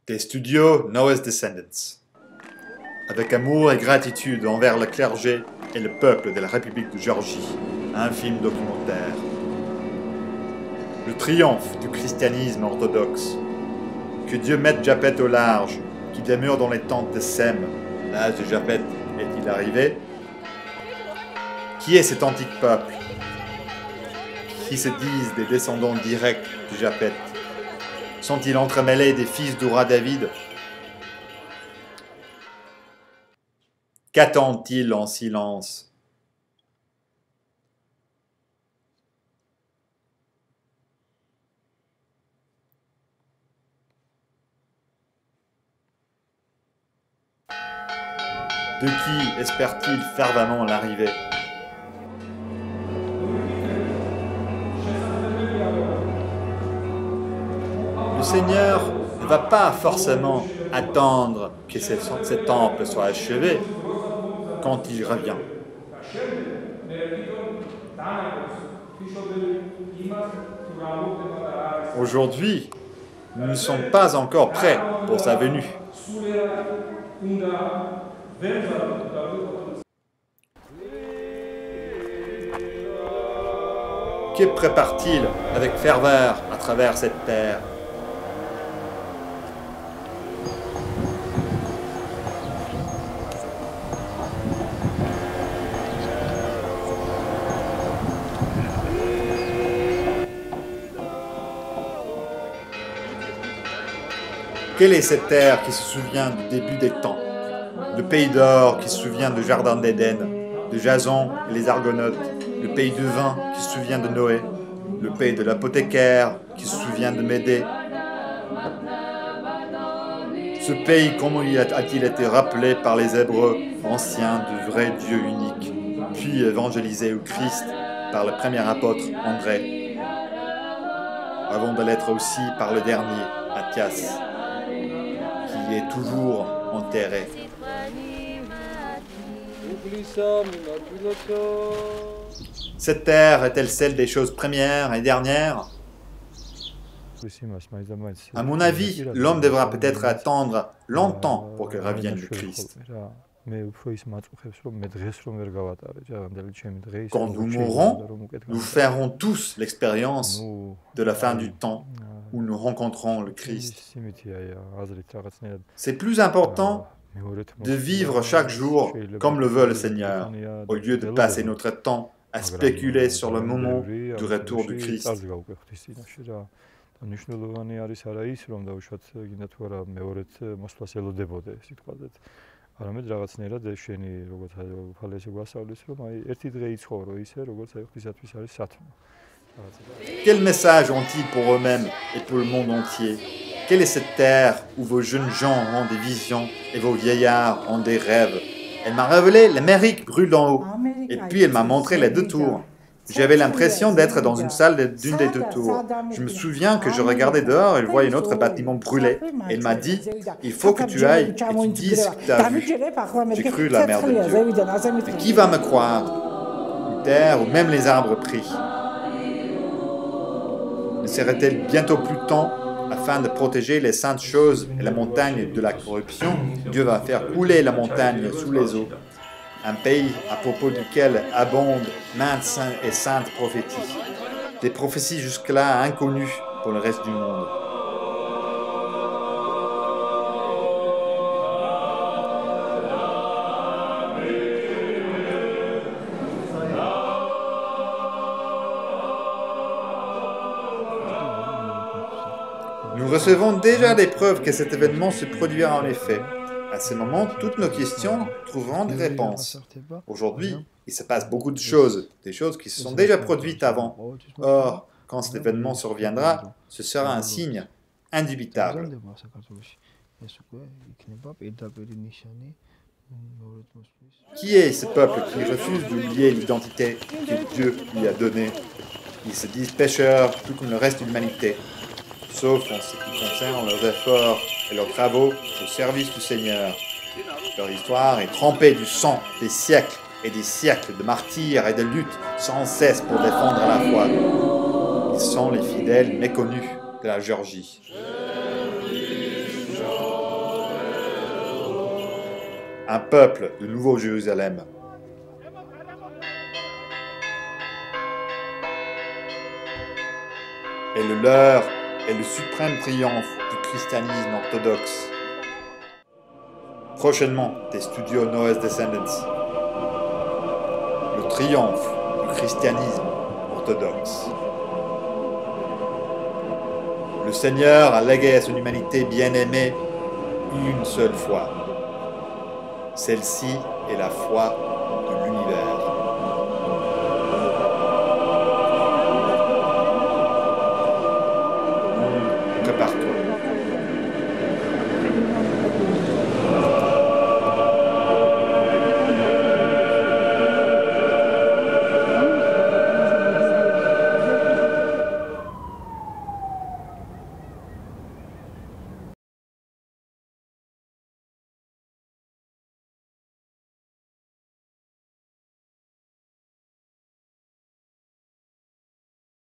Des studios Noah's Descendants. Avec amour et gratitude envers le clergé et le peuple de la République de Géorgie, un film documentaire. Le triomphe du christianisme orthodoxe. Que Dieu mette Japhet au large, qui demeure dans les tentes de Sem. L'âge de Japhet est-il arrivé? Qui est cet antique peuple qui se disent des descendants directs de Japhet? Sont-ils entremêlés des fils du roi David? Qu'attendent-ils en silence? De qui espèrent-ils fervemment l'arrivée? Le Seigneur ne va pas forcément attendre que ces temples soient achevés quand il revient. Aujourd'hui, nous ne sommes pas encore prêts pour sa venue. Que prépare-t-il avec ferveur à travers cette terre? Quelle est cette terre qui se souvient du début des temps? Le pays d'or qui se souvient du jardin d'Éden, de Jason et les Argonautes, le pays du vin qui se souvient de Noé, le pays de l'apothicaire qui se souvient de Médée. Ce pays, comment a-t-il été rappelé par les Hébreux anciens du vrai Dieu unique, puis évangélisé au Christ par le premier apôtre André, avant de l'être aussi par le dernier, Matthias, qui est toujours enterré. Cette terre est-elle celle des choses premières et dernières? À mon avis, l'homme devra peut-être attendre longtemps pour que revienne le Christ. Quand nous mourrons, nous ferons tous l'expérience de la fin du temps où nous rencontrons le Christ. C'est plus important de vivre chaque jour comme le veut le Seigneur, au lieu de passer notre temps à spéculer sur le moment du retour du Christ. Quel message ont-ils pour eux-mêmes et pour le monde entier? Quelle est cette terre où vos jeunes gens ont des visions et vos vieillards ont des rêves? Elle m'a révélé l'Amérique brûle d'en haut, et puis elle m'a montré les deux tours. J'avais l'impression d'être dans une salle d'une des deux tours. Je me souviens que je regardais dehors et je voyais un autre bâtiment brûler. Et elle m'a dit, il faut que tu ailles et tu dises ce que tu as vu. J'ai cru la mère de Dieu. Mais qui va me croire? Une terre où même les arbres prient. Ne serait-il bientôt plus temps, afin de protéger les saintes choses et la montagne de la corruption? Dieu va faire couler la montagne sous les eaux. Un pays à propos duquel abondent maintes et saintes prophéties. Des prophéties jusque-là inconnues pour le reste du monde. Nous recevons déjà des preuves que cet événement se produira en effet. À ce moment, toutes nos questions trouveront des réponses. Aujourd'hui, il se passe beaucoup de choses, des choses qui se sont déjà produites avant. Or, quand cet événement surviendra, ce sera un signe indubitable. Qui est ce peuple qui refuse d'oublier l'identité que Dieu lui a donnée? Ils se disent pécheurs, tout comme le reste de l'humanité, sauf en ce qui concerne leurs efforts et leurs travaux au service du Seigneur. Leur histoire est trempée du sang des siècles et des siècles de martyrs et de luttes sans cesse pour défendre la foi. Ils sont les fidèles méconnus de la Géorgie. un peuple de Nouveau Jérusalem. Et le leur est le suprême triomphe du christianisme orthodoxe. Prochainement, des studios Noah's Descendants. Le triomphe du christianisme orthodoxe. Le Seigneur a légué à son humanité bien-aimée une seule foi. Celle-ci est la foi